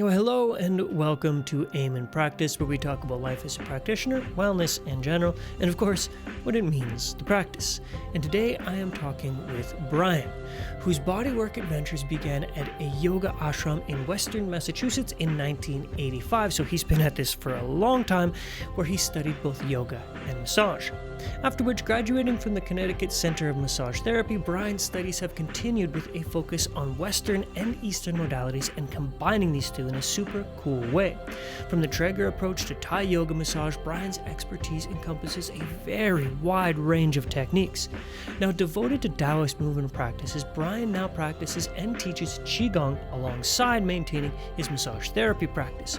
So hello and welcome to Aim and Practice, where we talk about life as a practitioner, wellness in general, and of course, what it means to practice. And today I am talking with Brian, whose bodywork adventures began at a yoga ashram in Western Massachusetts in 1985. So he's been at this for a long time, where he studied both yoga and massage. After which, graduating from the Connecticut Center of Massage Therapy, Brian's studies have continued with a focus on Western and Eastern modalities and combining these two in a super cool way. From the Traeger approach to Thai yoga massage, Brian's expertise encompasses a very wide range of techniques. Now devoted to Taoist movement practices, Brian now practices and teaches Qigong alongside maintaining his massage therapy practice.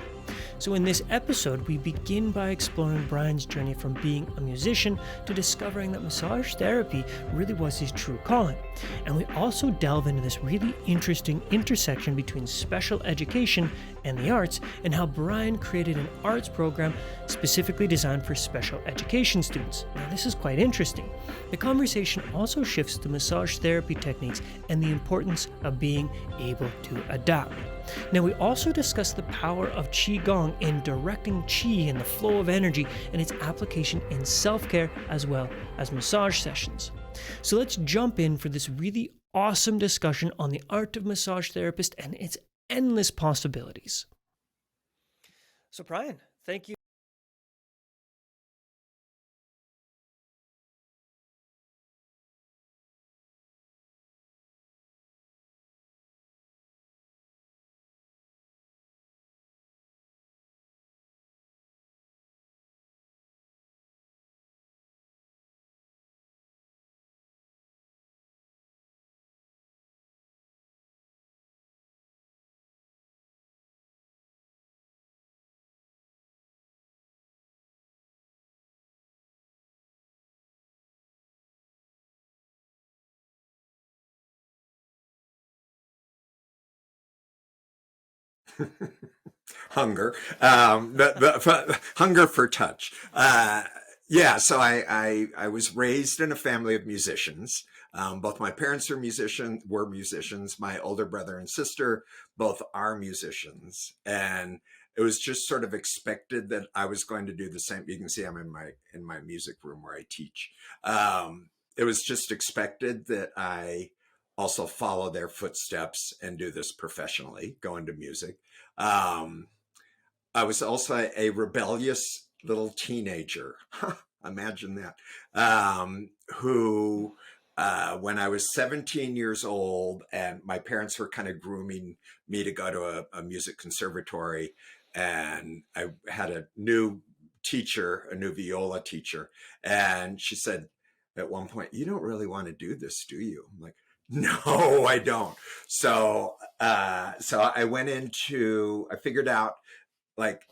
So in this episode, we begin by exploring Brian's journey from being a musician to discovering that massage therapy really was his true calling. And we also delve into this really interesting intersection between special education and the arts, and how Brian created an arts program specifically designed for special education students. Now this is quite interesting. The conversation also shifts to massage therapy techniques and the importance of being able to adapt. Now we also discuss the power of Qigong in directing Qi and the flow of energy and its application in self-care as well as massage sessions. So let's jump in for this really awesome discussion on the art of massage therapist and its endless possibilities. So Brian, thank you. Hunger, hunger for touch. So I was raised in a family of musicians. Both my parents were musicians. My older brother and sister both are musicians, and it was just sort of expected that I was going to do the same. You can see I'm in my music room where I teach. It was just expected that I also follow their footsteps and do this professionally, go into music. Um, I was also a rebellious little teenager. Imagine that. Who, when I was 17 years old, and my parents were kind of grooming me to go to a music conservatory, and I had a new teacher, a new viola teacher, and she said at one point, "You don't really want to do this, do you?" I'm like, "No, I don't." So I figured out like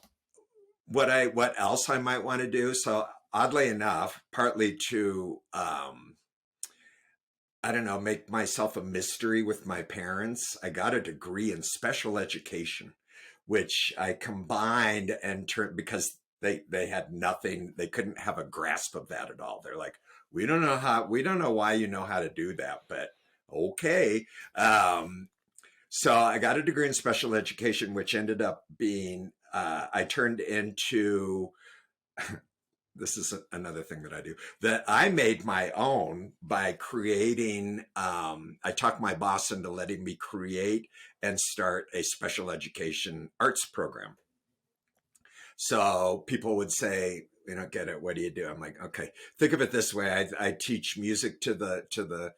what else I might want to do. So oddly enough, partly to I don't know, make myself a mystery with my parents, I got a degree in special education, which I combined and turned because they had nothing, they couldn't have a grasp of that at all. They're like, we don't know why you know how to do that, but okay. So I got a degree in special education, which ended up being, I turned into, this is another thing that I do, that I made my own by creating, I talked my boss into letting me create and start a special education arts program. So people would say, you know, get it, what do you do? I'm like, okay, think of it this way. I teach music to the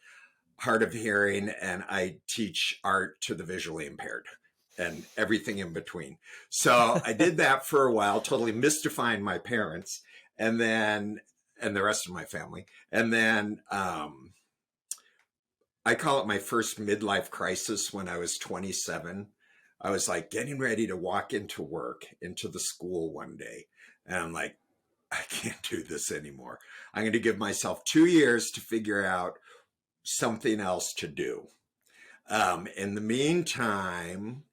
hard of hearing, and I teach art to the visually impaired and everything in between. So I did that for a while, totally mystifying my parents and the rest of my family. And then I call it my first midlife crisis when I was 27. I was like getting ready to walk into work, into the school one day. And I'm like, I can't do this anymore. I'm going to give myself 2 years to figure out something else to do. In the meantime,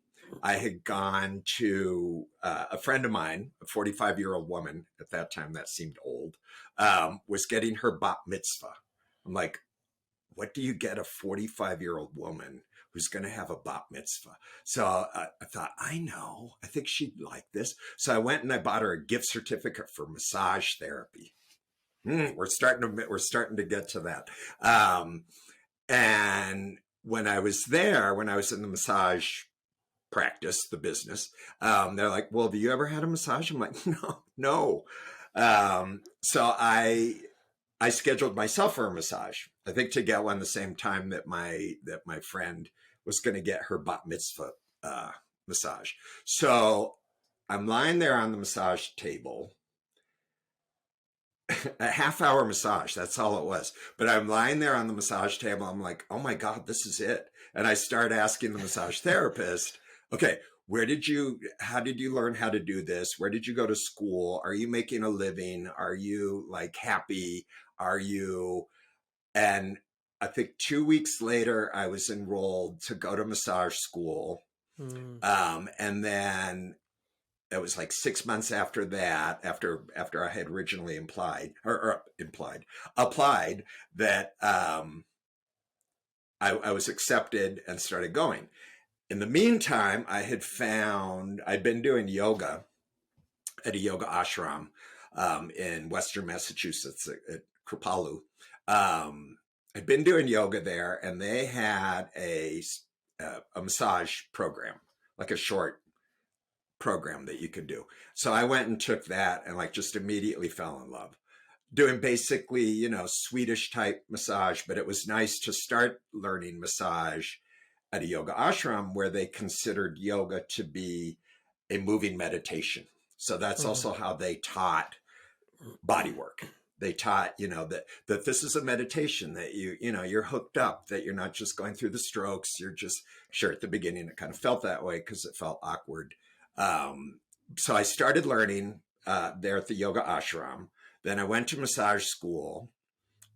I had gone to a friend of mine, a 45-year-old woman at that time, that seemed old, was getting her bat mitzvah. I'm like, what do you get a 45-year-old woman who's going to have a bat mitzvah. So I thought, I think she'd like this. So I went and I bought her a gift certificate for massage therapy. We're starting to get to that. And when I was in the massage practice, the business, they're like, well, have you ever had a massage? I'm like, no. So I scheduled myself for a massage, I think to get one the same time that my friend was going to get her bat mitzvah massage. So I'm lying there on the massage table, a half-hour massage, that's all it was. But I'm lying there on the massage table. I'm like, oh my God, this is it. And I start asking the massage therapist, okay, how did you learn how to do this? Where did you go to school? Are you making a living? Are you like happy? And I think 2 weeks later, I was enrolled to go to massage school. And then it was like 6 months after that, after I had originally applied that I was accepted and started going. In the meantime, I'd been doing yoga at a yoga ashram in Western Massachusetts at Kripalu. I'd been doing yoga there, and they had a massage program, like a short program that you could do. So I went and took that and like just immediately fell in love. Doing basically, Swedish type massage, but it was nice to start learning massage at a yoga ashram where they considered yoga to be a moving meditation. So that's also how they taught body work. They taught, that this is a meditation, that you're hooked up, that you're not just going through the strokes. You're just, sure, at the beginning, it kind of felt that way because it felt awkward. So I started learning there at the yoga ashram. Then I went to massage school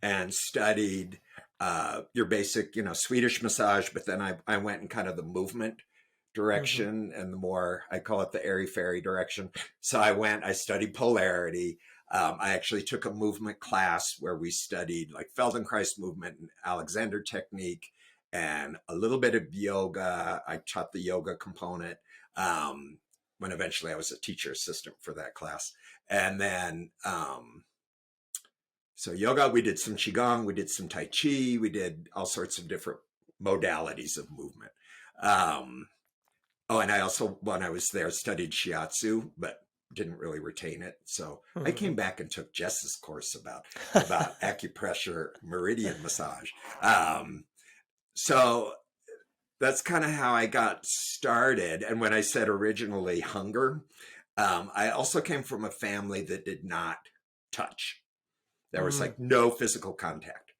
and studied your basic, Swedish massage. But then I went in kind of the movement direction and the more, I call it the airy-fairy direction. So I studied polarity. I actually took a movement class where we studied like Feldenkrais movement and Alexander technique and a little bit of yoga. I taught the yoga component when eventually I was a teacher assistant for that class. And then, so yoga, we did some Qigong, we did some Tai Chi, we did all sorts of different modalities of movement. And I also, when I was there, studied Shiatsu, but didn't really retain it. So I came back and took Jess's course about acupressure, meridian massage. So that's kind of how I got started. And when I said originally hunger, I also came from a family that did not touch. There was like no physical contact.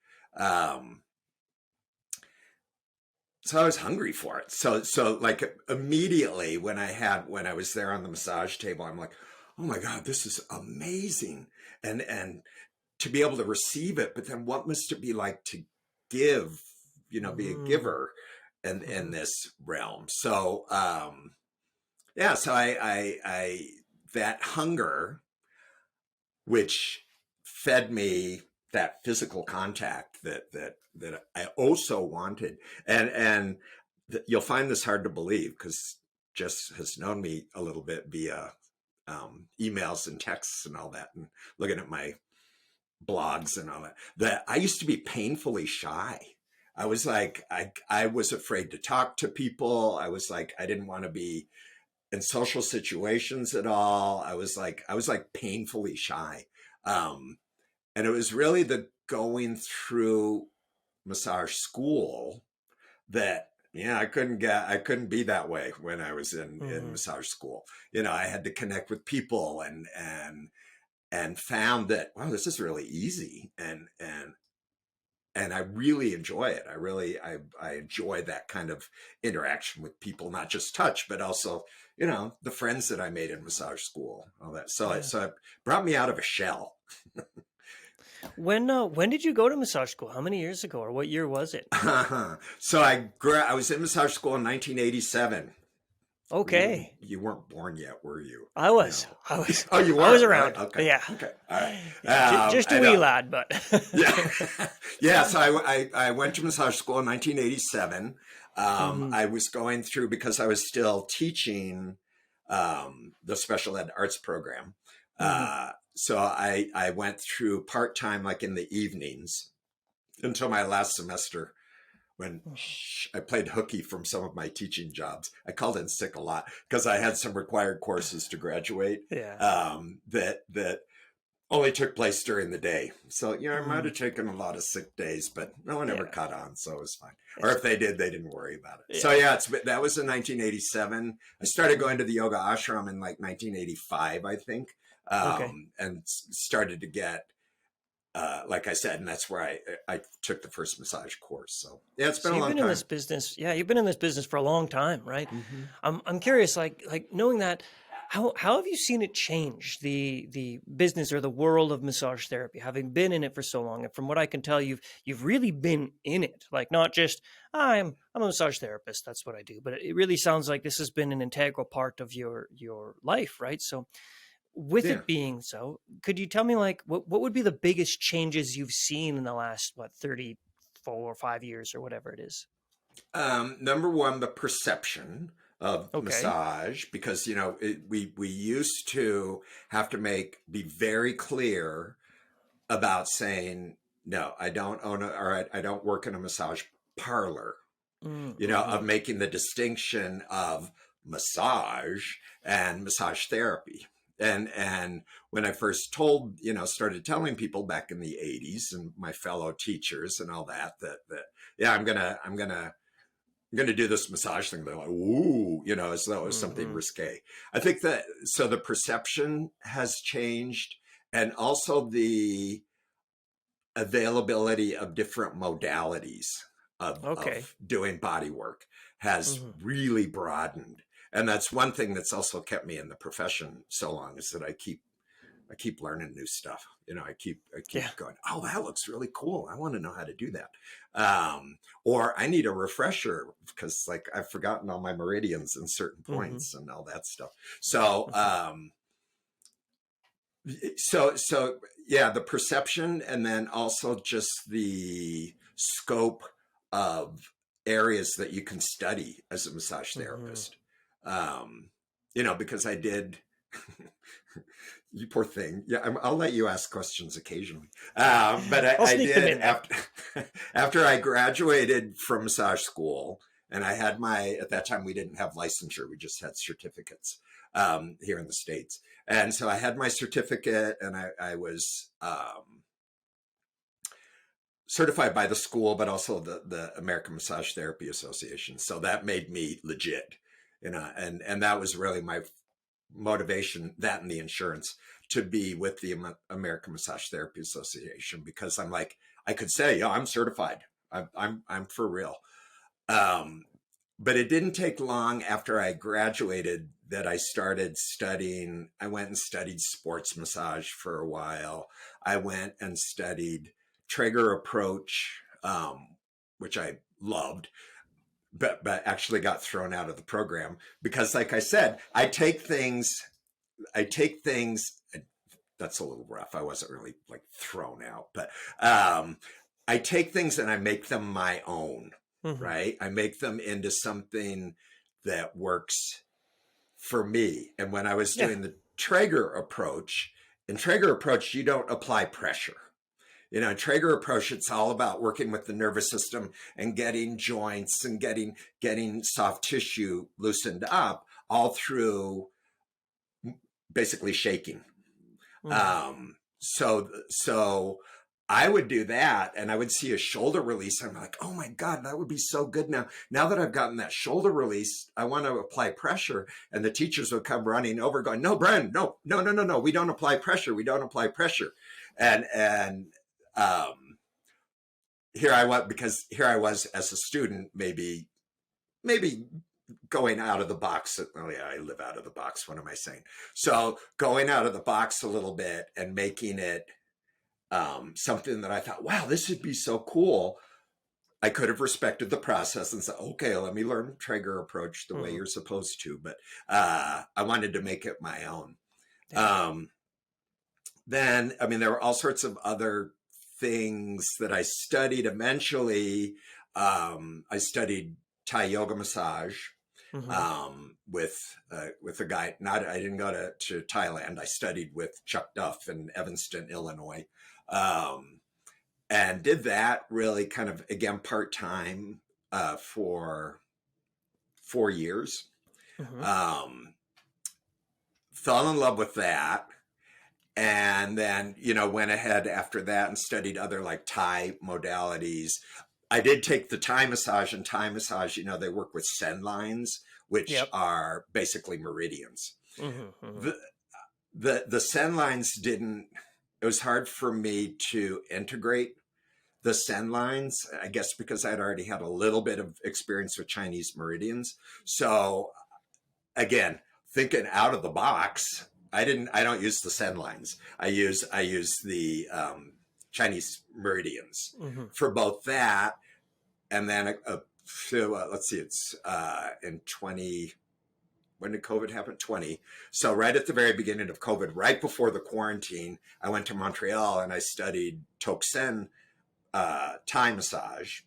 So I was hungry for it. So like immediately when I was there on the massage table, I'm like, oh my God, this is amazing. And to be able to receive it, but then what must it be like to give, be a giver in this realm. So, so I that hunger, which fed me that physical contact that I also wanted. And you'll find this hard to believe because Jess has known me a little bit via emails and texts and all that, and looking at my blogs and all that I used to be painfully shy. I was like, I was afraid to talk to people. I was like, I didn't want to be in social situations at all. I was like painfully shy. And it was really the going through massage school that, I couldn't be that way when I was in massage school. I had to connect with people and found that, wow, this is really easy. And I really enjoy it. I enjoy that kind of interaction with people, not just touch, but also, the friends that I made in massage school, all that. So it brought me out of a shell. When did you go to massage school? How many years ago, or what year was it? So I was in massage school in 1987. Okay. You weren't born yet, were you? I was. Oh, you were? I was around. Right? Okay. Yeah. Okay. All right. Just a wee lad, but. Yeah. So I went to massage school in 1987. Mm-hmm. I was going through, because I was still teaching the special ed arts program. Mm-hmm. So I went through part-time, like in the evenings, until my last semester, when I played hooky from some of my teaching jobs. I called in sick a lot because I had some required courses to graduate Yeah. that only took place during the day. So, I might Mm-hmm. have taken a lot of sick days, but no one ever Yeah. caught on, so it was fine. Or It's if they did, they didn't worry about it. So yeah. yeah, that was in 1987. I started Mm-hmm. going to the yoga ashram in like 1985, I think, Okay. and started to get, like I said, and that's where I took the first massage course. So yeah, it's been So a you've long been in time. this business, yeah, you've been in this business for a long time, right? Hmm. I'm curious, like knowing that, how have you seen it change the business or the world of massage therapy, having been in it for so long? And from what I can tell, you've really been in it, like not just I'm a massage therapist, that's what I do, but it really sounds like this has been an integral part of your life, right? So with Yeah. it being so, could you tell me like what would be the biggest changes you've seen in the last 34 or 5 years or whatever it is? Number one, the perception of Okay. massage, because we used to have to be very clear about saying, no, I don't own or I don't work in a massage parlor. Of Mm-hmm. making the distinction of massage and massage therapy. And when I first started telling people back in the 80s, and my fellow teachers and all that yeah, I'm gonna do this massage thing. They're like, ooh, as though it was something Mm-hmm. risque. I think that, so the perception has changed, and also the availability of different modalities Okay. of doing body work has Mm-hmm. really broadened. And that's one thing that's also kept me in the profession so long, is that I keep learning new stuff. I keep Yeah. going, oh, that looks really cool. I want to know how to do that. Or I need a refresher because, like, I've forgotten all my meridians in certain Mm-hmm. points and all that stuff. So, Mm-hmm. so yeah, the perception, and then also just the scope of areas that you can study as a massage Mm-hmm. therapist. Um, because I did. You poor thing. Yeah, I'll let you ask questions occasionally. But I'll I sneak them did in there. after I graduated from massage school, and I had at that time we didn't have licensure, we just had certificates here in the States. And so I had my certificate, and I was certified by the school, but also the American Massage Therapy Association. So that made me legit, and that was really my motivation, that and the insurance, to be with the American Massage Therapy Association, because I'm like, I could say, yeah, I'm certified. I'm for real. Um, but it didn't take long after I graduated that I started studying. I went and studied sports massage for a while. I went and studied Traeger approach, which I loved, but actually got thrown out of the program because, like I said, I take things. That's a little rough. I wasn't really like thrown out, but I take things and I make them my own, Mm-hmm. right? I make them into something that works for me. And when I was Yeah. doing the Traeger approach, in Traeger approach, you don't apply pressure. In Traeger approach, it's all about working with the nervous system and getting joints and getting soft tissue loosened up, all through basically shaking. Mm-hmm. So I would do that, and I would see a shoulder release. I'm like, oh my God, that would be so good. Now that I've gotten that shoulder release, I want to apply pressure. And the teachers would come running over going, no, Brian, no, no, no, no, no. We don't apply pressure. We don't apply pressure. And here I was as a student, maybe going out of the box. Oh yeah, I live out of the box. What am I saying? So going out of the box a little bit and making it something that I thought, wow, this would be so cool. I could have respected the process and said, okay, let me learn Traeger approach the way Mm-hmm. you're supposed to. But I wanted to make it my own. Yeah. Um, then, I mean, there were all sorts of other things that I studied. Eventually, I studied Thai yoga massage Mm-hmm. with a guy. Not I didn't go to Thailand. I studied with Chuck Duff in Evanston, Illinois, um, and did that really kind of again part time for 4 years. Mm-hmm. Um, Fell in love with that, and then went ahead after that and studied other like Thai modalities. I did take the Thai massage, and Thai massage, they work with send lines, which Yep. are basically meridians. Mm-hmm. Mm-hmm. The send lines didn't. It was hard for me to integrate the send lines, I guess because I'd already had a little bit of experience with Chinese meridians. So again, thinking out of the box, I don't use the send lines. I use the Chinese meridians Mm-hmm. for both that, and then let's see, it's in 20. When did COVID happen? 20. So right at the very beginning of COVID, right before the quarantine, I went to Montreal and I studied Toksen Thai massage,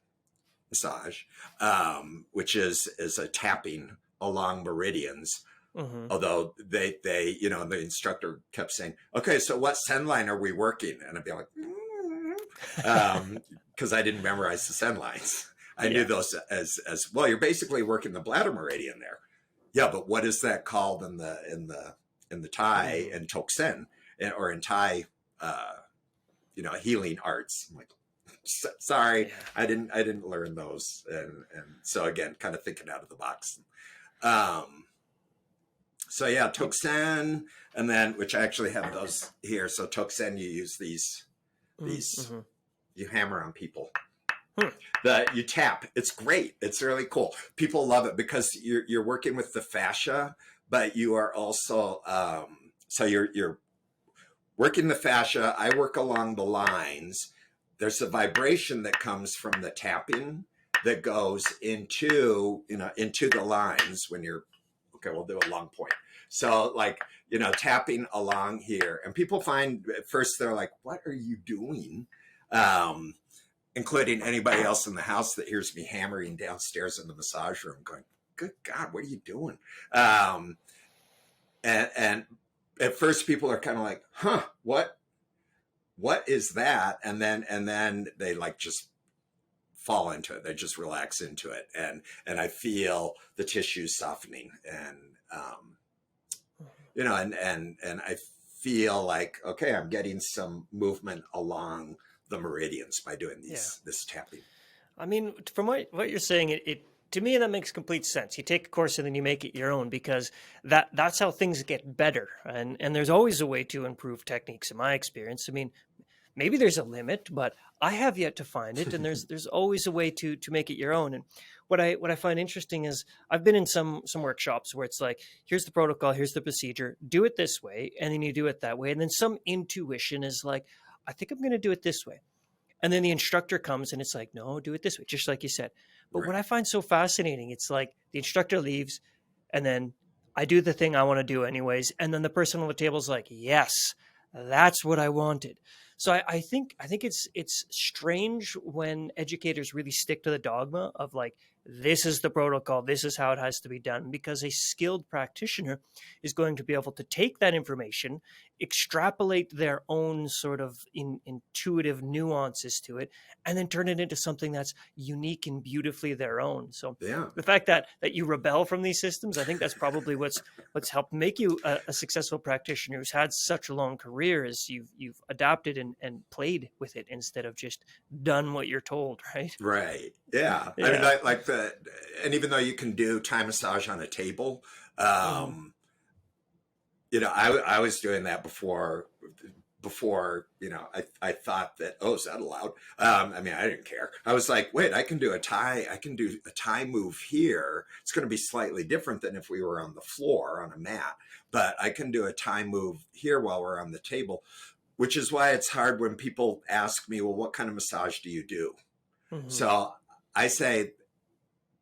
which is a tapping along meridians. Mm-hmm. Although the instructor kept saying, "Okay, so what send line are we working?" And I'd be like, because I didn't memorize the send lines. I knew Yeah. those as well. You're basically working the bladder meridian there. Yeah, but what is that called in the Thai Mm-hmm. and Toksen or in Thai, healing arts? I'm like, sorry, Yeah. I didn't learn those, and so again, kind of thinking out of the box. Um, so yeah, Toksen, and then which I actually have those here. So Toksen, you use these Mm-hmm. you hammer on people. Hmm. That you tap. It's great. It's really cool. People love it because you're working with the fascia, but you are also so you're working the fascia. I work along the lines. There's a vibration that comes from the tapping that goes into the lines when you're okay. We'll do a long point. So like tapping along here, and people find at first they're like, "What are you doing?" Um, Including anybody else in the house that hears me hammering downstairs in the massage room, going, "Good God, what are you doing?" Um, and at first, people are kind of like, "Huh, what is that?" And then they like just fall into it. They just relax into it, and I feel the tissues softening, and and I feel like okay, I'm getting some movement along the meridians by doing Yeah. this tapping. I mean, from what you're saying, it to me that makes complete sense. You take a course and then you make it your own because that's how things get better. And there's always a way to improve techniques in my experience. I mean, maybe there's a limit, but I have yet to find it. And there's always a way to make it your own. And what I find interesting is I've been in some workshops where it's like, here's the protocol, here's the procedure, do it this way, and then you do it that way. And then some intuition is like, I think I'm going to do it this way. And then the instructor comes and it's like, no, do it this way, just like you said. But what Right. I find so fascinating, it's like the instructor leaves and then I do the thing I want to do anyways. And then the person on the table is like, yes, that's what I wanted. So I think it's strange when educators really stick to the dogma of like, this is the protocol, this is how it has to be done, because a skilled practitioner is going to be able to take that information, extrapolate their own sort of intuitive nuances to it, and then turn it into something that's unique and beautifully their own. So Yeah. the fact that you rebel from these systems, I think that's probably what's helped make you a successful practitioner who's had such a long career, is you've adapted and played with it instead of just done what you're told, right? Right. Yeah. I mean, Yeah. and even though you can do Thai massage on a table, Hmm. um, I was doing that before, I thought that, oh, is that allowed? I mean, I didn't care. I was like, wait, I can do a Thai move here. It's going to be slightly different than if we were on the floor on a mat, but I can do a Thai move here while we're on the table, which is why it's hard when people ask me, well, what kind of massage do you do? Hmm. So I say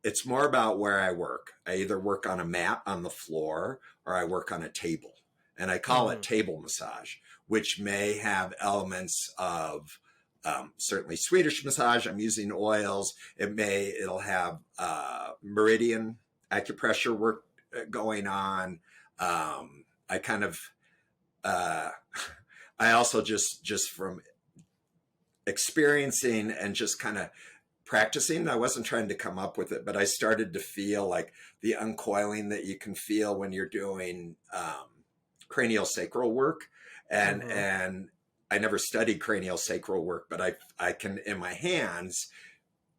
it's more about where I work. I either work on a mat on the floor or I work on a table. And I call it Hmm. table massage, which may have elements of certainly Swedish massage. I'm using oils. It'll have meridian acupressure work going on. I kind of I also just from experiencing and just kind of practicing, I wasn't trying to come up with it, but I started to feel like the uncoiling that you can feel when you're doing cranial sacral work. And I never studied cranial sacral work, but I can in my hands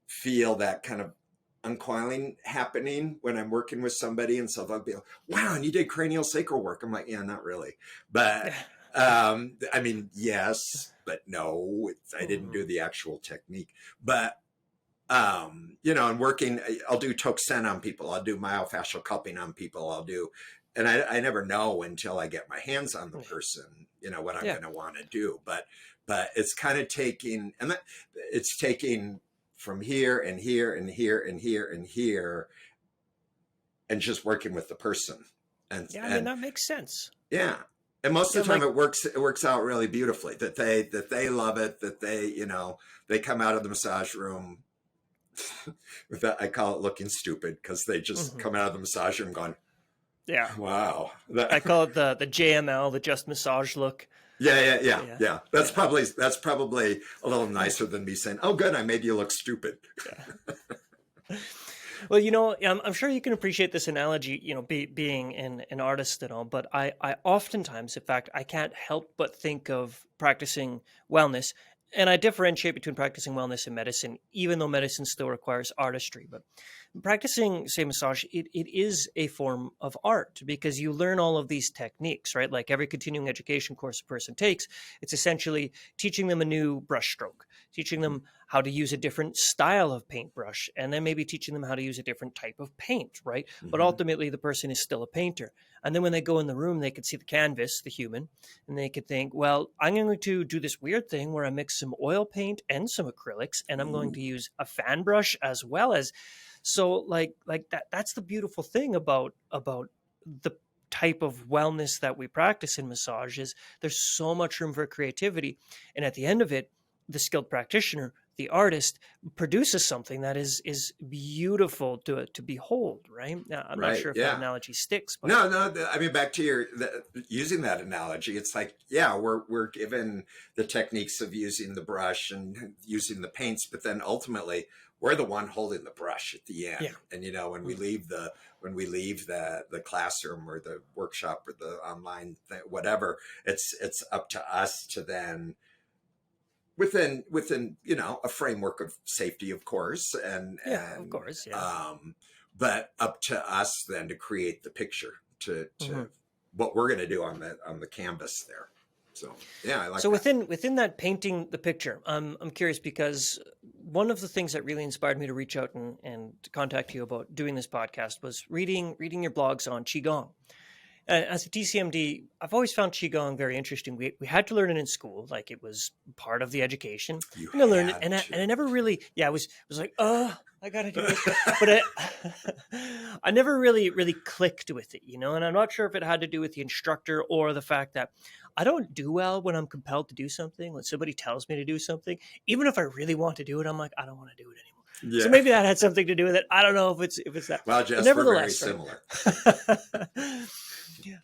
feel that kind of uncoiling happening when I'm working with somebody. And so they'll be like, wow, and you did cranial sacral work. I'm like, yeah, not really. But I mean, yes, but no, I didn't do the actual technique. But you know, and working, I'll do Toksen on people. I'll do myofascial cupping on people. And I never know until I get my hands on the person, you know, what I'm going to want to do. But it's kind of taking, it's taking from here and here and here and here and here, and just working with the person. And I mean, that makes sense. Yeah. And most of the time it works out really beautifully, that they love it, that they, you know, they come out of the massage room with that, I call it looking stupid, because they just come out of the massage room going, yeah, wow. I call it the JML, the just massage look. Yeah. That's probably a little nicer than me saying, oh, good, I made you look stupid. Yeah. Well, you know, I'm sure you can appreciate this analogy, you know, being an artist and all, but I oftentimes, in fact, I can't help but think of practicing wellness. And I differentiate between practicing wellness and medicine, even though medicine still requires artistry. But practicing, say, massage, it is a form of art, because you learn all of these techniques, right? Like every continuing education course a person takes, it's essentially teaching them a new brush stroke, teaching them how to use a different style of paintbrush, and then maybe teaching them how to use a different type of paint, right? But ultimately, the person is still a painter. And then when they go in the room, they could see the canvas, the human, and they could think, well, I'm going to do this weird thing where I mix some oil paint and some acrylics, and I'm going to use a fan brush as well as. So like that's the beautiful thing about the type of wellness that we practice in massage, is there's so much room for creativity. And at the end of it, the skilled practitioner, the artist, produces something that is beautiful to behold, right? Now, I'm not sure if that analogy sticks. But... No. I mean, back to using that analogy, it's like, yeah, we're given the techniques of using the brush and using the paints, but then ultimately we're the one holding the brush at the end. And you know, when we leave the classroom or the workshop or the online thing, whatever, it's up to us to then, within you know, a framework of safety, of course, and of course, but up to us then to create the picture to what we're going to do on the canvas there. So yeah, I like. So within that painting the picture, I'm curious, because one of the things that really inspired me to reach out and to contact you about doing this podcast was reading your blogs on Qigong. As a TCMD, I've always found Qigong very interesting. We had to learn it in school, like it was part of the education. I learned it, and I never really, I was like, oh, I gotta do it, but I never really clicked with it, you know. And I'm not sure if it had to do with the instructor or the fact that I don't do well when I'm compelled to do something. When somebody tells me to do something, even if I really want to do it, I'm like, I don't want to do it anymore. Yeah. So maybe that had something to do with it. I don't know if it's that. Well, Jess, nevertheless, we're very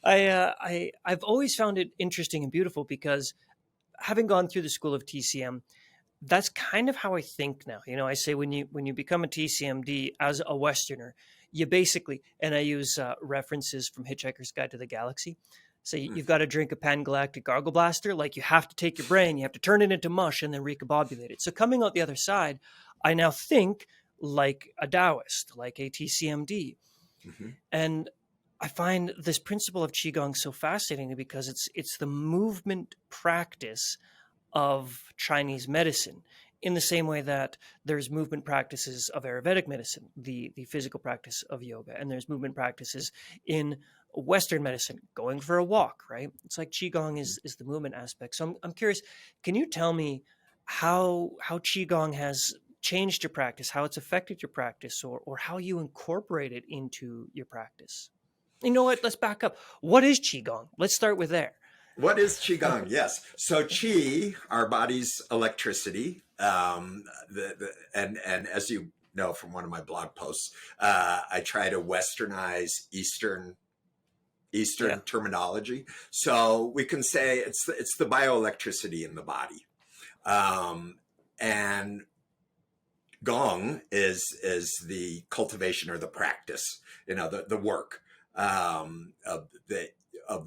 similar. I've always found it interesting and beautiful, because having gone through the school of TCM, that's kind of how I think now. You know, I say when you become a TCMD as a Westerner, you basically, and I use references from Hitchhiker's Guide to the Galaxy. So you've got to drink a pan-galactic gargle blaster. Like, you have to take your brain, you have to turn it into mush and then recombobulate it. So coming out the other side, I now think like a Taoist, like a TCMD. And I find this principle of Qigong so fascinating, because it's the movement practice of Chinese medicine, in the same way that there's movement practices of Ayurvedic medicine, the physical practice of yoga, and there's movement practices in Western medicine, going for a walk, right? It's like Qigong is the movement aspect. So I'm curious, can you tell me how Qigong has changed your practice, how it's affected your practice, or how you incorporate it into your practice? You know what? Let's back up. What is Qigong? Let's start with there. What is qigong? Yes. So qi, our body's electricity, and as you know from one of my blog posts, I try to Westernize Yeah. Eastern terminology. So we can say it's the bioelectricity in the body, and gong is the cultivation or the practice, the work of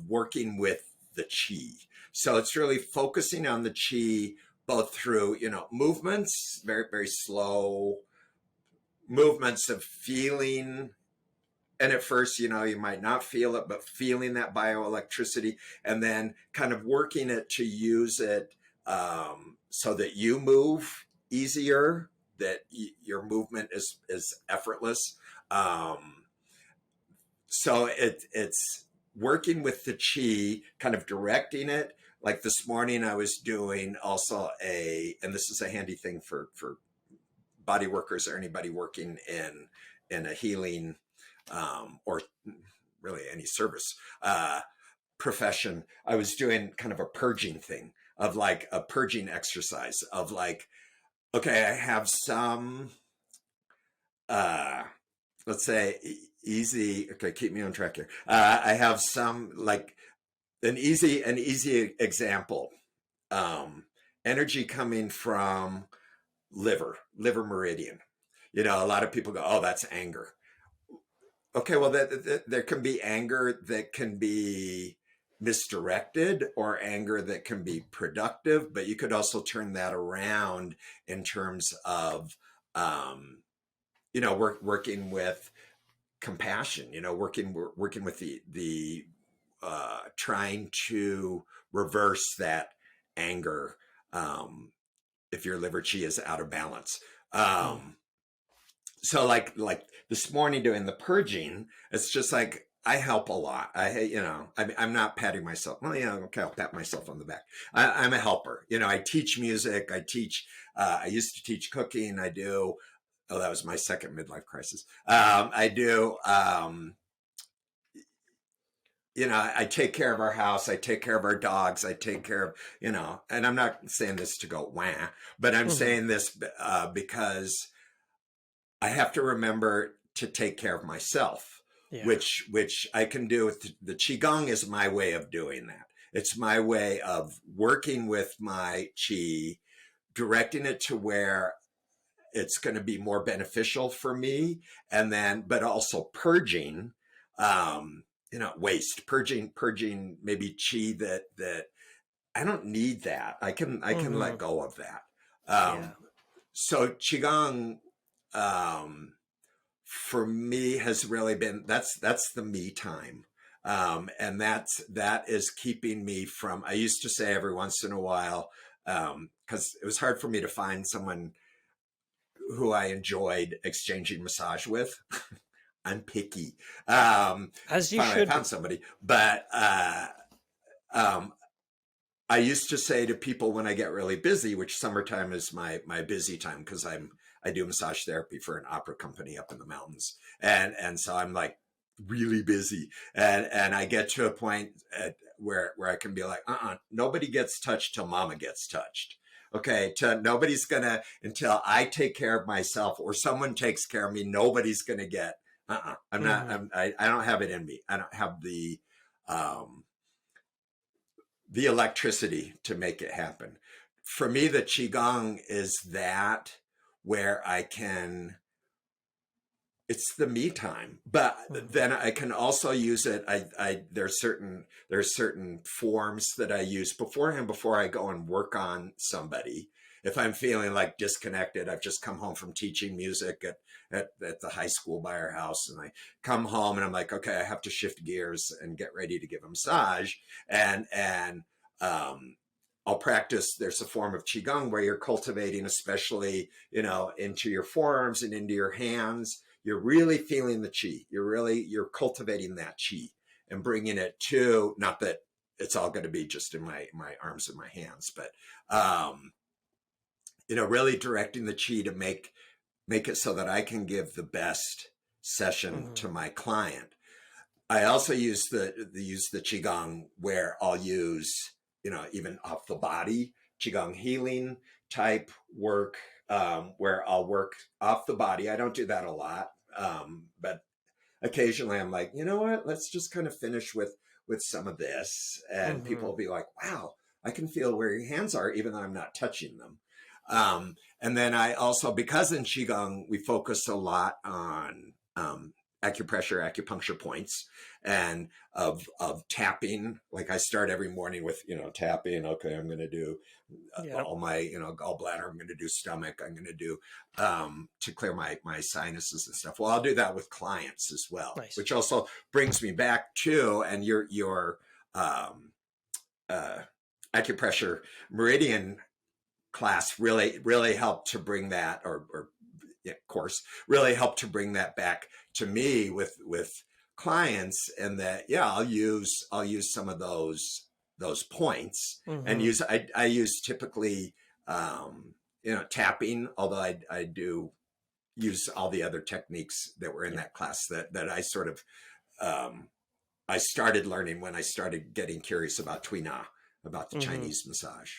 working with the chi. So it's really focusing on the chi, both through movements, very very slow movements of feeling. And at first, you might not feel it, but feeling that bioelectricity, and then kind of working it to use it, so that you move easier, that your movement is effortless. Um, so it's working with the chi, kind of directing it. Like this morning, I was doing also and this is a handy thing for body workers or anybody working in a healing, or really any service profession. I was doing kind of a purging thing, of like a purging exercise of like, okay, I have some, uh, let's say easy. Okay, keep me on track here. I have some like an easy example. Um, Energy coming from liver meridian. A lot of people go, oh, that's anger. Okay, well, there can be anger that can be misdirected, or anger that can be productive, but you could also turn that around in terms of, working with compassion. Working with the trying to reverse that anger, if your liver chi is out of balance. Mm. So like this morning doing the purging, it's just like I help a lot. I'm not patting myself. Well, okay, I'll pat myself on the back. I'm a helper. I teach music. I used to teach cooking. I do. Oh, that was my second midlife crisis. I do. I take care of our house. I take care of our dogs. I take care of, and I'm not saying this to go wah, but I'm Hmm. saying this because I have to remember to take care of myself, Yeah. which I can do with the qigong. Is my way of doing that. It's my way of working with my qi, directing it to where it's going to be more beneficial for me, and then but also purging, waste, purging maybe qi that I don't need. That I can Hmm. let go of that. Yeah. So qigong, um, for me, has really been, that's the me time. And that is keeping me from, I used to say every once in a while, because it was hard for me to find someone who I enjoyed exchanging massage with. I'm picky. As you Finally I should found be. somebody, but um, I used to say to people when I get really busy, which summertime is my busy time, because I do massage therapy for an opera company up in the mountains, and so I'm like really busy, and I get to a point where I can be like, nobody gets touched till mama gets touched. Okay, nobody's gonna, until I take care of myself or someone takes care of me. Nobody's gonna get. I'm not. Hmm. I don't have it in me. I don't have um, the electricity to make it happen. For me, the qigong is that, where I can, it's the me time, but Hmm. then I can also use it. There's certain forms that I use beforehand before I go and work on somebody. If I'm feeling like disconnected, I've just come home from teaching music at the high school by our house, and I come home and I'm like, okay, I have to shift gears and get ready to give a massage, and um, I'll practice. There's a form of qigong where you're cultivating, especially into your forearms and into your hands. You're really feeling the chi. You're cultivating that chi and bringing it to, not that it's all going to be just in my arms and my hands, but really directing the chi to make it so that I can give the best session Hmm. to my client. I also use the qigong where I'll use, even off the body qigong healing type work, where I'll work off the body. I don't do that a lot, but occasionally I'm like, you know what? Let's just kind of finish with some of this, and people Mm-hmm. will be like, wow, I can feel where your hands are, even though I'm not touching them. And then I also, because in qigong we focus a lot on acupressure, acupuncture points, and of tapping. Like I start every morning with tapping. Okay, I'm going to do Yeah. all my gallbladder. I'm going to do stomach. I'm going to do to clear my sinuses and stuff. Well, I'll do that with clients as well, Nice. which also brings me back to, and your um, uh, acupressure meridian class really helped to bring that, or yeah, course really helped to bring that back to me with clients. And that, yeah, I'll use some of those points, and Mm-hmm. I use typically tapping, although I do use all the other techniques that were in Yeah. that class that I sort of um, I started learning when I started getting curious about Tui Na, about the Mm-hmm. Chinese massage.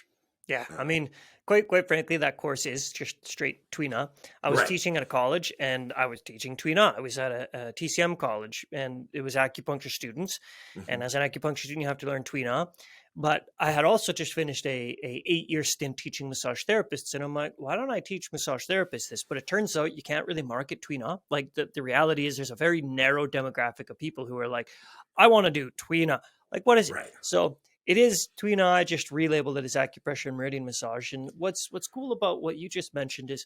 Yeah, I Um, mean, quite frankly, that course is just straight Tuina. I was right. teaching at a college, and I was teaching Tuina. I was at a TCM college, and it was acupuncture students. Hmm. And as an acupuncture student, you have to learn Tuina. But I had also just finished a 8-year stint teaching massage therapists, and I'm like, why don't I teach massage therapists this? But it turns out you can't really market Tuina. Like the reality is, there's a very narrow demographic of people who are like, I want to do Tuina. Like, what is it? Right. So it is Tuina. I just relabeled it as acupressure and meridian massage. And what's cool about what you just mentioned is,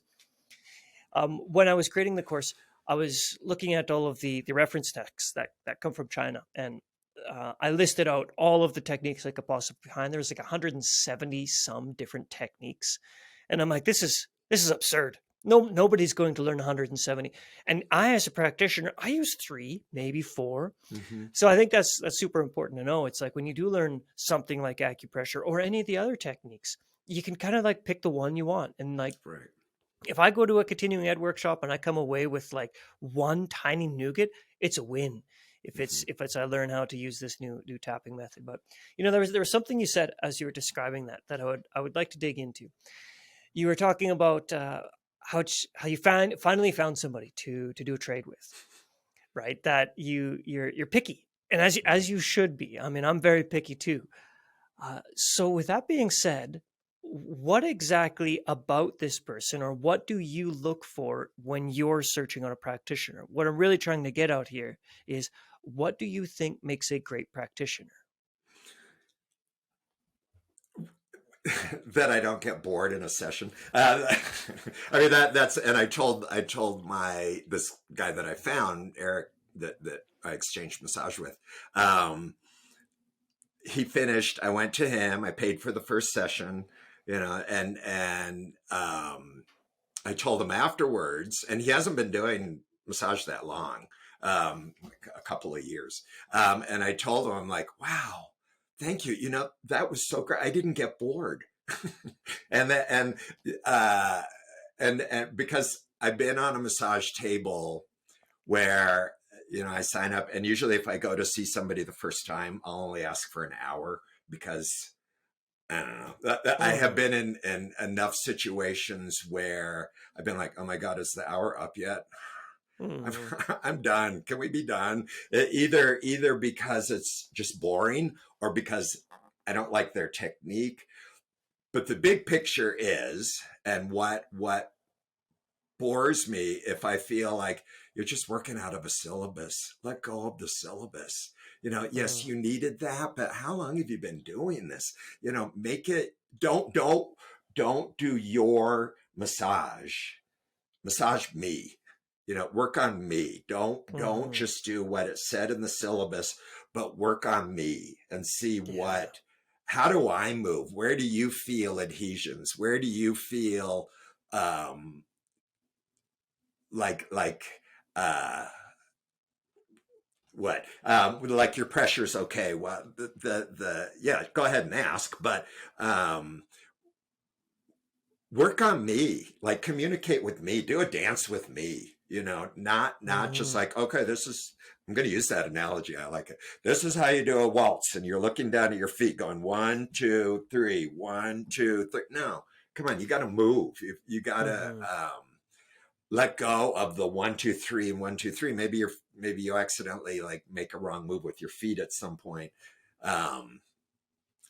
when I was creating the course, I was looking at all of the reference texts that come from China, and I listed out all of the techniques I could possibly find. There's like 170 some different techniques, and I'm like, this is absurd. No, nobody's going to learn 170. And I, as a practitioner, I use three, maybe four. Hmm. So I think that's super important to know. It's like when you do learn something like acupressure or any of the other techniques, you can kind of like pick the one you want. And like Right. if I go to a continuing ed workshop and I come away with like one tiny nougat, it's a win. If it's Hmm. if it's I learn how to use this new tapping method. But there was something you said as you were describing that I would like to dig into. You were talking about how you finally found somebody to do a trade with, right? That you're picky, and as you should be. I mean, I'm very picky too. So, with that being said, what exactly about this person, or what do you look for when you're searching on a practitioner? What I'm really trying to get out here is, what do you think makes a great practitioner? That I don't get bored in a session. I mean that's, and I told my this guy that I found, Eric, that I exchanged massage with. Um, he finished. I went to him. I paid for the first session, and I told him afterwards, and he hasn't been doing massage that long, like a couple of years. And I told him, I'm like, wow, thank you. That was so great. I didn't get bored. and that, uh, and because I've been on a massage table where, I sign up, and usually if I go to see somebody the first time, I'll only ask for an hour, because I don't know. I have Mm-hmm. been in enough situations where I've been like, oh my God, is the hour up yet? I'm, Mm-hmm. I'm done. Can we be done? Either because it's just boring, or because I don't like their technique. But the big picture is, and what bores me, if I feel like you're just working out of a syllabus. Let go of the syllabus. Yes, you needed that, but how long have you been doing this? Make it, don't do your massage. Massage me. Work on me. Don't Mm-hmm. just do what it said in the syllabus, but work on me and see Yeah. how do I move? Where do you feel adhesions? Where do you feel um like uh what like your pressure's okay? Well, the yeah, go ahead and ask, but um work on me, like communicate with me, do a dance with me, not just Mm-hmm. like, okay, this is I'm going to use that analogy. I like it. This is how you do a waltz, and you're looking down at your feet, going 1, 2, 3, 1, 2, 3. No, come on, you got to move. You got to Mm-hmm. let go of the 1, 2, 3, and 1, 2, 3. Maybe you accidentally like make a wrong move with your feet at some point. Um,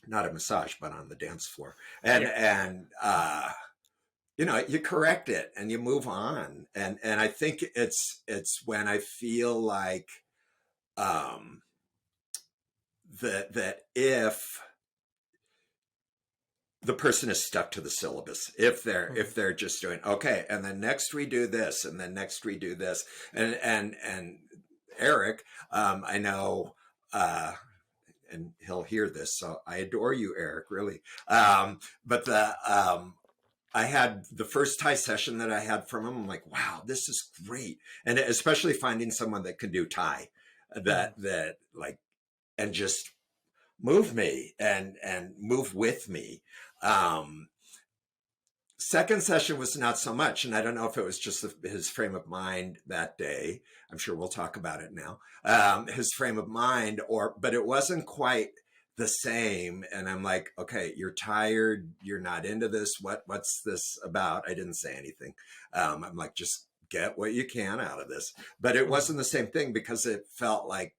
Not a massage, but on the dance floor, and Yeah. you correct it and you move on. And I think it's when I feel like um, that if the person is stuck to the syllabus, Mm-hmm. if they're just doing okay, and then next we do this, and then next we do this, and Eric, I know, and he'll hear this, so I adore you, Eric, really. But the I had the first Thai session that I had from him. I'm like, wow, this is great, and especially finding someone that can do Thai, Mm-hmm. that like, and just move me and move with me. Um, Second session was not so much, and I don't know if it was just his frame of mind that day. I'm sure we'll talk about it now. His frame of mind, but it wasn't quite the same. And I'm like, okay, you're tired, you're not into this. What's this about? I didn't say anything. I'm like, just get what you can out of this. But it Mm-hmm. wasn't the same thing because it felt like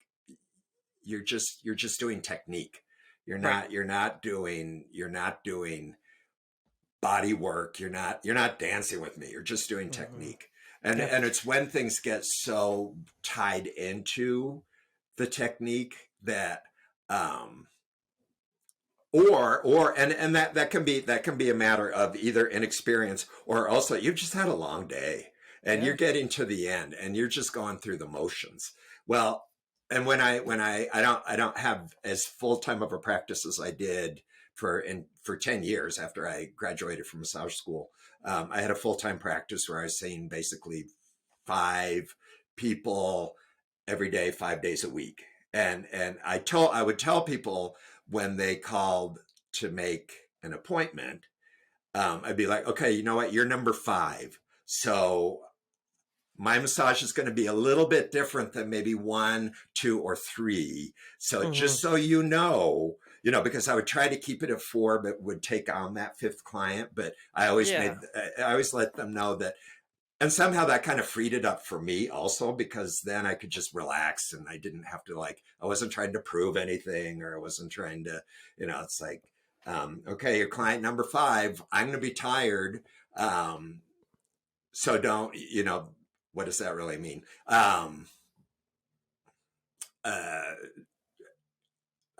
you're just doing technique. Right. You're not doing body work. You're not dancing with me. You're just doing Mm-hmm. technique. And Yeah. and it's when things get so tied into the technique that um and that can be a matter of either inexperience, or also you've just had a long day and you're Yeah. getting to the end and you're just going through the motions. Well, and when I don't have as full-time of a practice as I did for 10 years after I graduated from massage school. I had a full-time practice where I was seeing basically 5 people every day, 5 days a week. And I would tell people when they called to make an appointment, I'd be like, okay, you know what? You're number 5. So my massage is going to be a little bit different than maybe 1, 2, or 3. So Mm-hmm. just so because I would try to keep it at 4, but would take on that 5th client. But Yeah. I always let them know that, and somehow that kind of freed it up for me also, because then I could just relax and I didn't have to, like, I wasn't trying to prove anything, or I wasn't trying to, it's like, okay, your client number 5, I'm going to be tired. So don't, what does that really mean? Uh,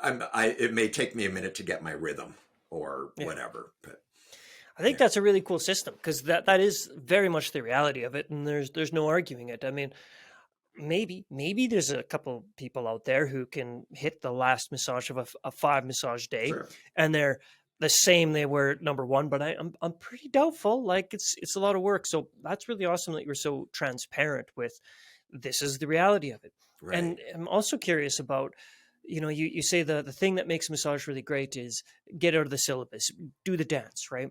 it may take me a minute to get my rhythm or Yeah. whatever, but I think yeah, that's a really cool system because that is very much the reality of it, and there's no arguing it. I mean, maybe there's a couple people out there who can hit the last massage of a 5 massage day, sure. and they're the same they were at number one. But I'm pretty doubtful. Like it's a lot of work. So that's really awesome that you're so transparent with this is the reality of it. Right. And I'm also curious about, you say the thing that makes massage really great is get out of the syllabus, do the dance, right?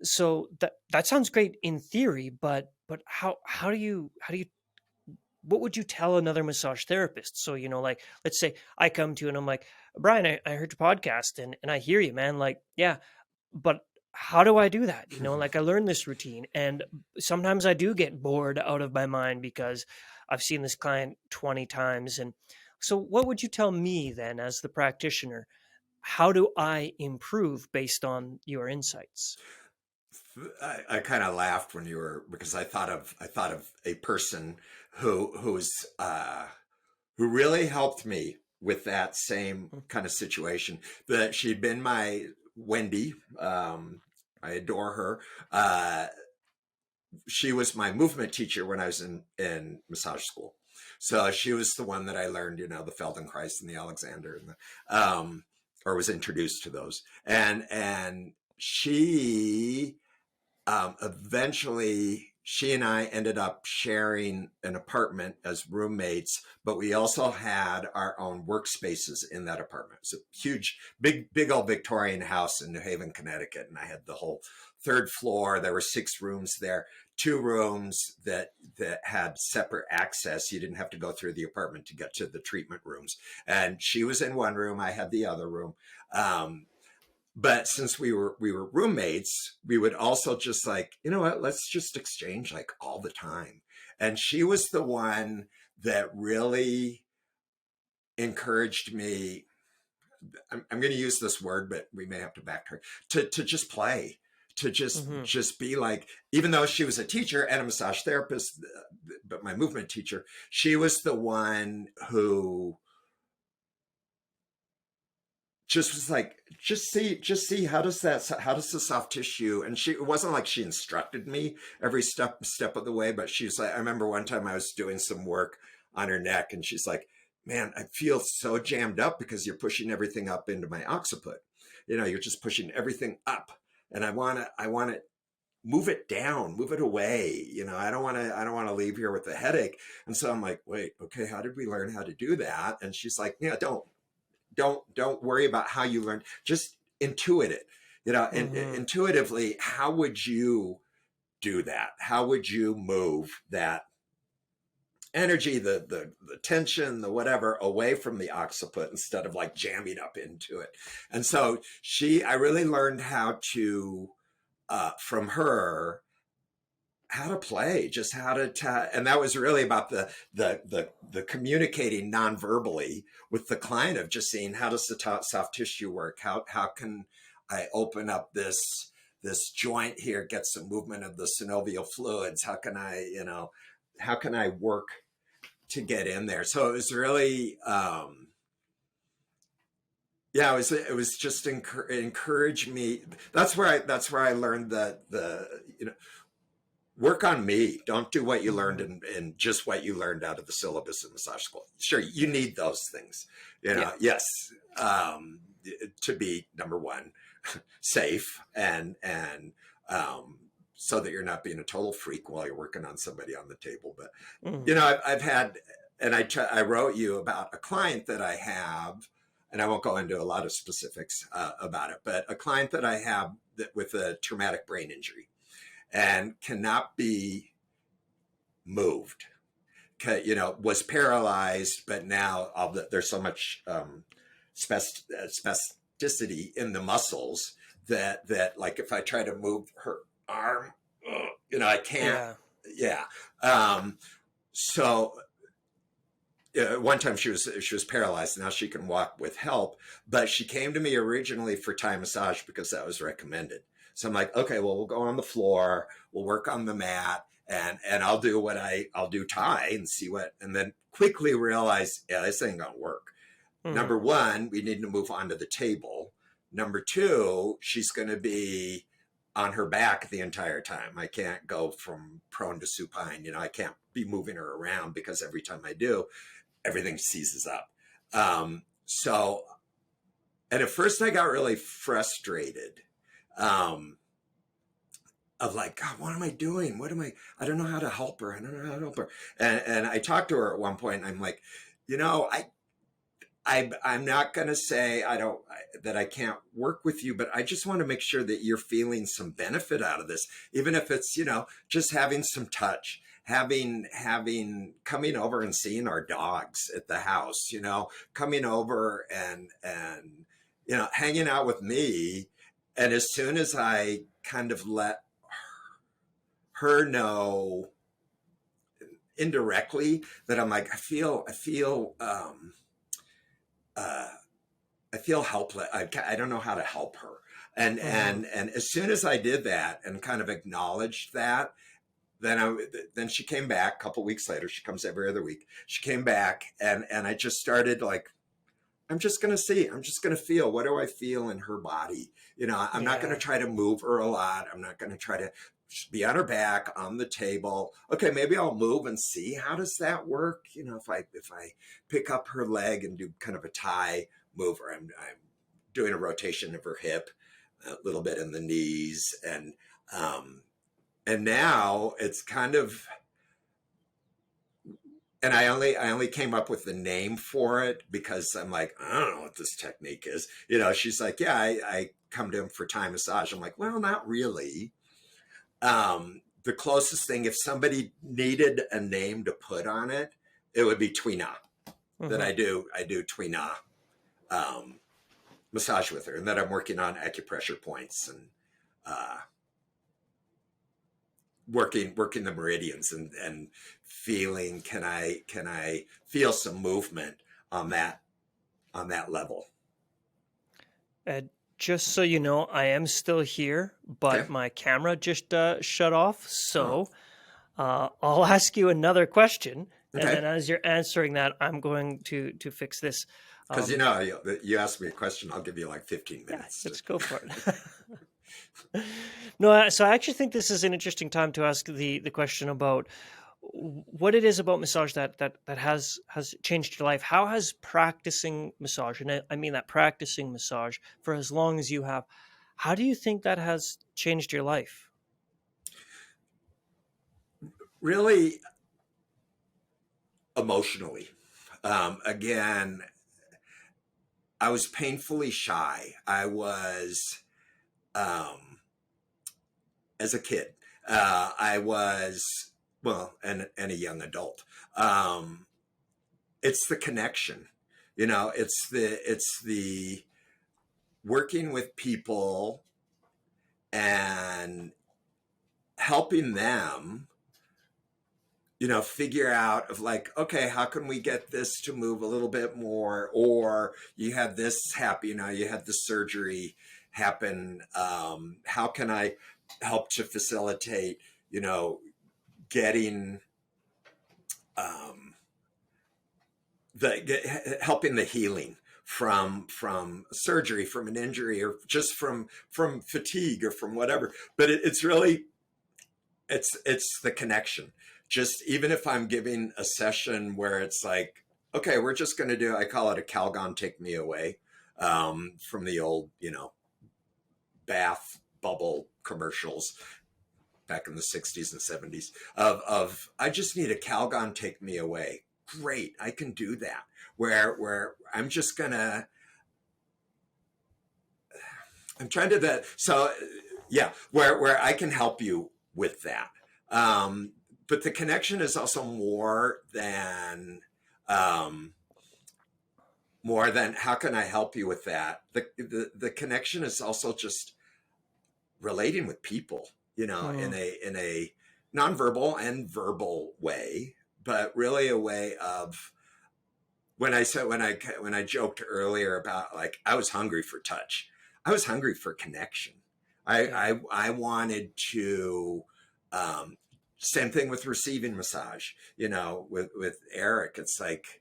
So that sounds great in theory, but how do you what would you tell another massage therapist? So, like, let's say I come to you and I'm like, Brian, I heard your podcast and I hear you, man. Like, yeah, but how do I do that? Like I learned this routine and sometimes I do get bored out of my mind because I've seen this client 20 times. And so, what would you tell me then as the practitioner? How do I improve based on your insights? I kind of laughed when you were, because I thought of a person who really helped me with that same Mm. kind of situation. That she'd been my Wendy. I adore her. She was my movement teacher when I was in massage school. So she was the one that I learned, the Feldenkrais and the Alexander, and or was introduced to those. And she eventually she and I ended up sharing an apartment as roommates, but we also had our own workspaces in that apartment. It's a huge, big old Victorian house in New Haven, Connecticut. And I had the whole third floor. There were 6 rooms there, 2 rooms that had separate access. You didn't have to go through the apartment to get to the treatment rooms. And she was in one room. I had the other room. But since we were roommates, we would also just like, you know what, let's just exchange like all the time. And she was the one that really encouraged me. I'm going to use this word, but we may have to backtrack, to just play, to just be like, even though she was a teacher and a massage therapist, but my movement teacher, she was the one who just was like, just see how does the soft tissue, and she, it wasn't like she instructed me every step of the way, but she's like, I remember one time I was doing some work on her neck and she's like, man, I feel so jammed up because you're pushing everything up into my occiput. You know, you're just pushing everything up, and I want to move it down, move it away. You know, I don't want to leave here with a headache. And so I'm like, wait, okay, how did we learn how to do that? And she's like, yeah, don't worry about how you learn, just intuit it, you know. Intuitively, how would you do that? How would you move that energy, the tension, the whatever, away from the occiput instead of like jamming up into it? And so I really learned how to, from her, how to play, just how to and that was really about the communicating non-verbally with the client, of just seeing how does the soft tissue work, how can I open up this joint here, get some movement of the synovial fluids, how can I, you know, how can I work to get in there. So it was really yeah, it was just encourage me. That's where I learned the you know, work on me. Don't do what you learned in just what you learned out of the syllabus in massage school. Sure, you need those things, you know. Yeah. Yes, to be, number one, safe, and so that you're not being a total freak while you're working on somebody on the table. But you know, I've had, and I wrote you about a client that I have, and I won't go into a lot of specifics about it, but a client that I have with a traumatic brain injury and cannot be moved, you know, was paralyzed, but now there's so much spasticity in the muscles that like if I try to move her arm, you know, I can't. Yeah. So one time she was paralyzed. Now she can walk with help, but she came to me originally for Thai massage because that was recommended. So I'm like, okay, well, we'll go on the floor, we'll work on the mat, and I'll do Thai and see what, and then quickly realize, yeah, this ain't gonna work. Number one, we need to move on to the table. Number two, she's going to be on her back the entire time. I can't go from prone to supine. You know, I can't be moving her around because every time I do, everything seizes up. So, and at first I got really frustrated, of like, God, what am I doing? I don't know how to help her. I don't know how to help her. And I talked to her at one point, and I'm like, you know, I'm not going to say that I can't work with you, but I just want to make sure that you're feeling some benefit out of this, even if it's, you know, just having some touch, coming over and seeing our dogs at the house, you know, coming over and you know, hanging out with me. And as soon as I kind of let her know indirectly that I'm like, I feel helpless. I don't know how to help her. And as soon as I did that and kind of acknowledged that, then she came back a couple weeks later. She comes every other week. She came back, and I just started like, I'm just going to feel, what do I feel in her body? You know, I'm not going to try to move her a lot. I'm not going to try to just be on her back on the table. Okay, maybe I'll move and see, how does that work? You know, if I pick up her leg and do kind of a Thai move, or I'm doing a rotation of her hip, a little bit in the knees, and and now it's kind of, and I only came up with the name for it because I'm like, I don't know what this technique is. She's like, yeah, I come to him for Thai massage. I'm like, well, not really. The closest thing, if somebody needed a name to put on it, it would be Twina. That Mm-hmm. I do Twina massage with her, and that I'm working on acupressure points and uh, working the meridians and feeling, can I feel some movement on that level. And just so you know, I am still here, Okay. but my camera just shut off. Oh, So I'll ask you another question, and okay. then as you're answering that, I'm going to fix this. Because Um, you asked me a question, I'll give you like 15 yeah, minutes to. let's go for it. No, so I actually think this is an interesting time to ask the question about what it is about massage that has changed your life. How has practicing massage, and I mean that practicing massage for as long as you have, how do you think that has changed your life? Really emotionally. Again, I was painfully shy. I was, um, as a kid. I was, well, and a young adult. Um, it's the connection, it's the working with people and helping them, figure out of like, okay, how can we get this to move a little bit more? Or you had this happen, you had the surgery happen. How can I help to facilitate, getting, um, helping the healing from surgery, from an injury, or just from fatigue or from whatever. But it's really, it's the connection. Just even if I'm giving a session where it's like, okay, we're just going to do, I call it a Calgon take me away, from the old, bath bubble commercials back in the 60s and 70s of I just need a Calgon take me away. Great, I can do that. Where I'm just gonna, I'm trying to that. So yeah, where I can help you with that. Um, but the connection is also um, more than how can I help you with that. The connection is also just relating with people, Hmm. in a nonverbal and verbal way, but really a way of, when I joked earlier about like I was hungry for touch, I was hungry for connection. Yeah. I wanted to. Um, Same thing with receiving massage. With Eric, it's like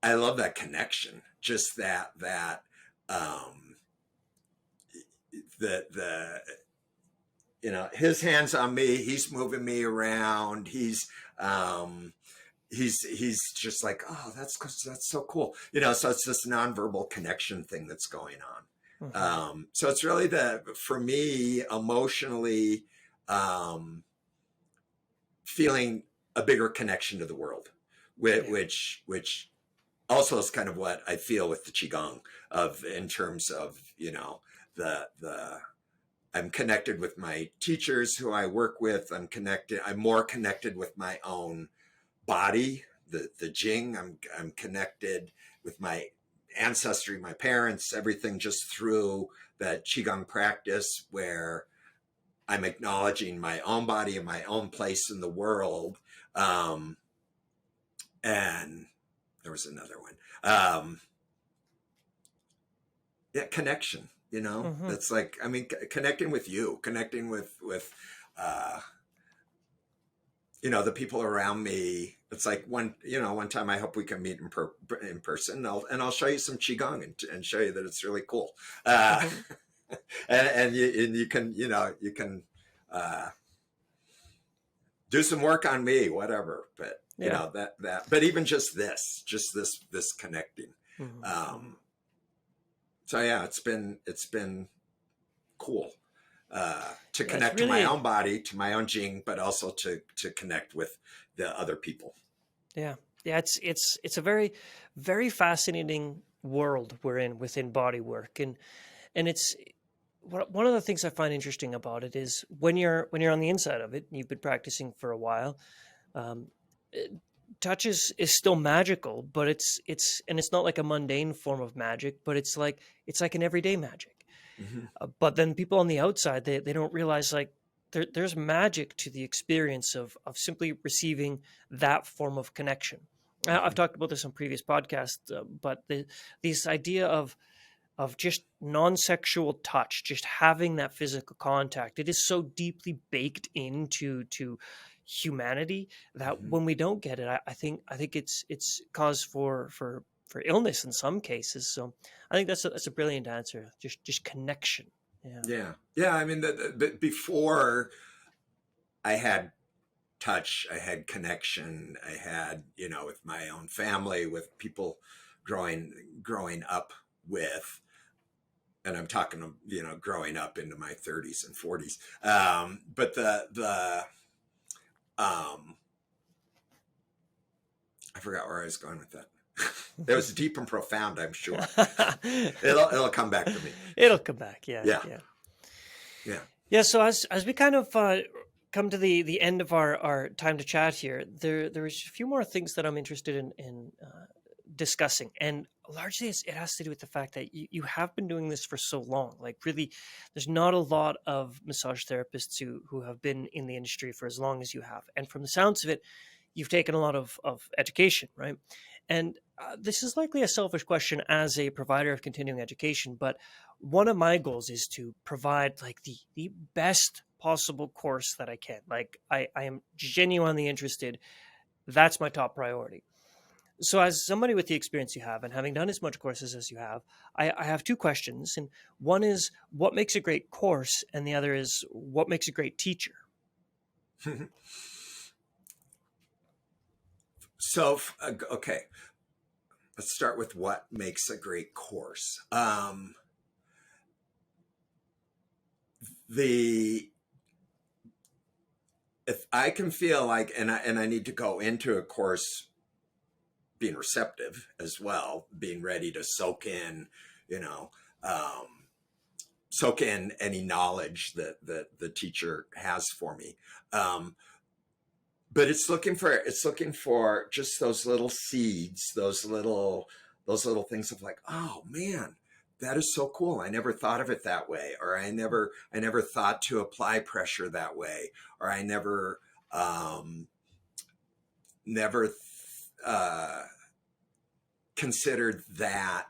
I love that connection. Just that um, the his hands on me, he's moving me around, um he's just like, oh, that's so cool, so it's this nonverbal connection thing that's going on. Hmm. So it's really for me emotionally, um feeling a bigger connection to the world, Yeah. which also is kind of what I feel with the qigong, of in terms of, the I'm connected with my teachers who I work with. I'm more connected with my own body, the Jing. I'm connected with my ancestry, my parents, everything, just through that Qigong practice, where I'm acknowledging my own body and my own place in the world. Um, and there was another one. Yeah, connection. Hmm. That's like, I mean, connecting with you, connecting with uh, the people around me. It's like one time I hope we can meet in person. I'll show you some qigong and show you that it's really cool. Uh, Hmm. and you can, uh, do some work on me, whatever. But Yeah. but even just this connecting. Hmm. Um, so yeah, it's been cool. to Yeah, it's connect to my really, own body, to my own Jing, but also to connect with the other people. yeah, yeah. It's a very, very fascinating world we're in within body work, and it's one of the things I find interesting about it is when you're on the inside of it, and you've been practicing for a while. Um, it- Touch is still magical, but it's not like a mundane form of magic, but it's like an everyday magic. Hmm. But then people on the outside, they don't realize like there's magic to the experience of simply receiving that form of connection. I've Hmm. talked about this on previous podcasts, but this idea of just non-sexual touch, just having that physical contact, it is so deeply baked into humanity that Hmm. when we don't get it, I think it's cause for illness in some cases. So I think that's a brilliant answer. Just connection. Yeah. Yeah, yeah. I mean, but before I had touch, I had connection, I had, with my own family, with people growing up with, and I'm talking, growing up into my 30s and 40s. But um, I forgot where I was going with that. It was deep and profound, I'm sure. It'll come back to me. It'll come back. Yeah, Yeah, yeah. yeah. Yeah, so as we kind of come to the end of our time to chat here, there's a few more things that I'm interested in discussing, and largely it has to do with the fact that you have been doing this for so long. Like really, there's not a lot of massage therapists who have been in the industry for as long as you have, and from the sounds of it, you've taken a lot of education, right? And this is likely a selfish question as a provider of continuing education, but one of my goals is to provide like the best possible course that I can. Like I am genuinely interested. That's my top priority. So as somebody with the experience you have and having done as much courses as you have, I have two questions. And one is what makes a great course, and the other is what makes a great teacher. So, okay, let's start with what makes a great course. The If I can feel like, and I need to go into a course being receptive as well, being ready to you know, um, soak in any knowledge that the teacher has for me. Um, but it's looking for just those little seeds, those little things of like, oh man, that is so cool. I never thought of it that way, or I never thought to apply pressure that way, or I never uh, considered that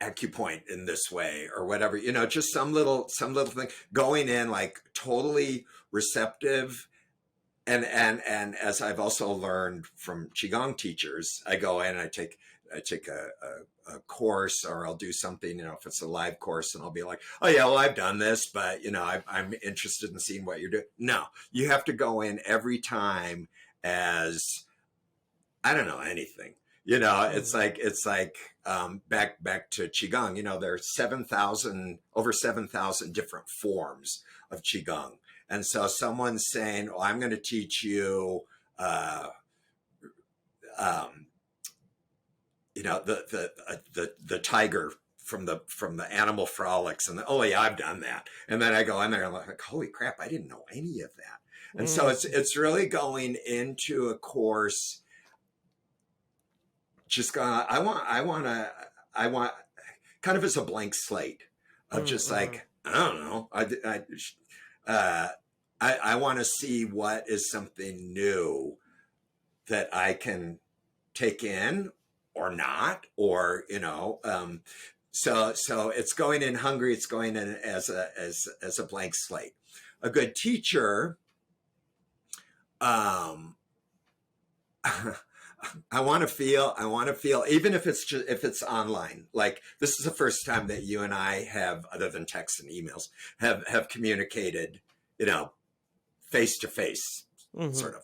acupoint in this way or whatever, just some little thing, going in like totally receptive. And as I've also learned from qigong teachers, I go in and I take a course, or I'll do something, if it's a live course, and I'll be like, oh yeah, well, I've done this, but I'm interested in seeing what you're doing. No, you have to go in every time as, I don't know anything. It's like back to qigong. There are 7,000 over 7,000 different forms of qigong, and so someone's saying, "Oh, I'm going to teach you, uh, um, the tiger from the animal frolics," and oh yeah, I've done that. And then I go in there and I'm like, holy crap, I didn't know any of that. And so Mm, it's really going into a course just gonna I want kind of as a blank slate of mm, just mm, like, I don't know, uh I want to see what is something new that I can take in or not, or so it's going in hungry, it's going in as a blank slate. A good teacher, um I want to feel, even if it's online. Like, this is the first time that you and I have, other than texts and emails, have communicated, face to face, mm-hmm. sort of.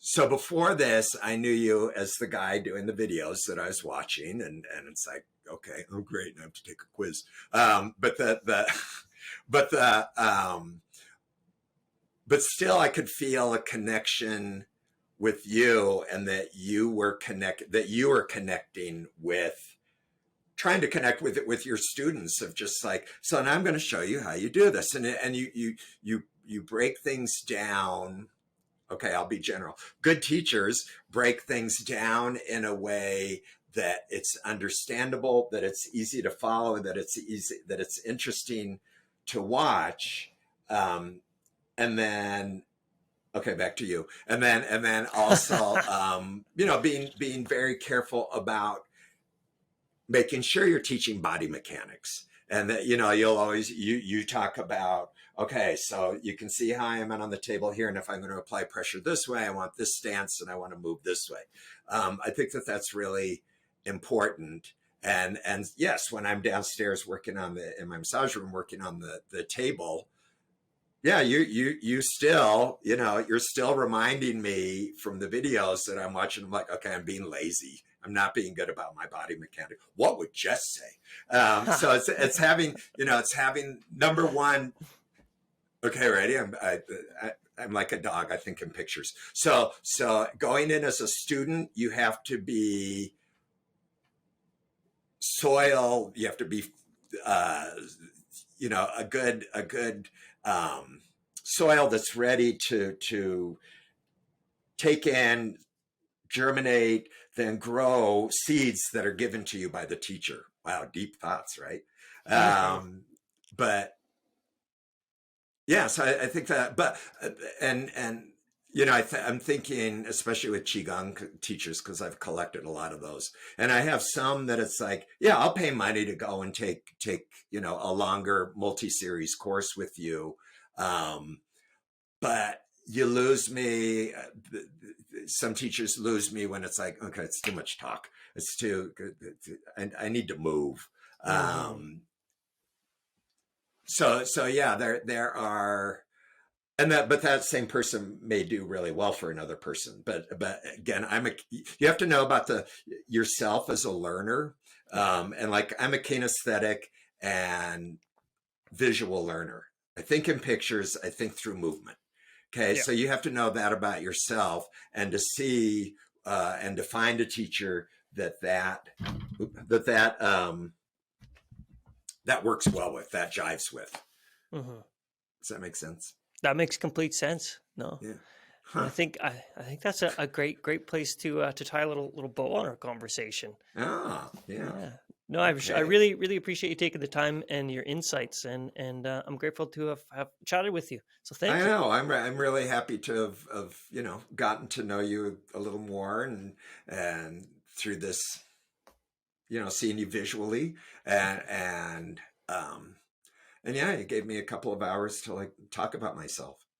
So before this, I knew you as the guy doing the videos that I was watching, and it's like, okay, oh great, I have to take a quiz. But but the but still, I could feel a connection with you, and that you were connecting with, trying to connect with it with your students, of just like, so now I'm going to show you how you do this, and you break things down. Okay, I'll be general. Good teachers break things down in a way that it's understandable, that it's easy to follow, that it's interesting to watch. And then, okay, back to you. And then also, being very careful about making sure you're teaching body mechanics, and that you'll always you talk about, okay, so you can see how I'm on the table here, and if I'm going to apply pressure this way, I want this stance and I want to move this way. I think that that's really important. And yes, when I'm downstairs working in my massage room, working on the table, yeah, you still, you're still reminding me from the videos that I'm watching. I'm like, okay, I'm being lazy. I'm not being good about my body mechanic. What would Jess say? So it's having, it's having, number one. Okay, ready? I'm like a dog. I think in pictures. So going in as a student, you have to be soil. You have to be, uh, a good soil that's ready to take in, germinate, then grow seeds that are given to you by the teacher. Wow, deep thoughts, right? Mhm. But yeah, so I think that, but and I'm thinking, especially with qigong teachers, because I've collected a lot of those, and I have some that it's like, yeah, I'll pay money to go and take a longer multi-series course with you, um, but you lose me. Some teachers lose me when it's like, okay, it's too much talk. It's too. I need to move. Mhm. Um, so yeah, there are, and but that same person may do really well for another person. But again, you have to know about the yourself as a learner, and like, I'm a kinesthetic and visual learner. I think in pictures. I think through movement. Okay, Yeah. so you have to know that about yourself, and to see, and to find a teacher that works well with, that jives with. Mhm. Does that make sense? That makes complete sense. No. Yeah. And Huh. I think that's a great place to tie a little bow on our conversation. Ah, yeah. Yeah. No, I Okay. really appreciate you taking the time and your insights, and I'm grateful to have chatted with you. So I thank you. know. I'm really happy to have gotten to know you a little more, and through this, seeing you visually, and um and yeah, it gave me a couple of hours to like talk about myself.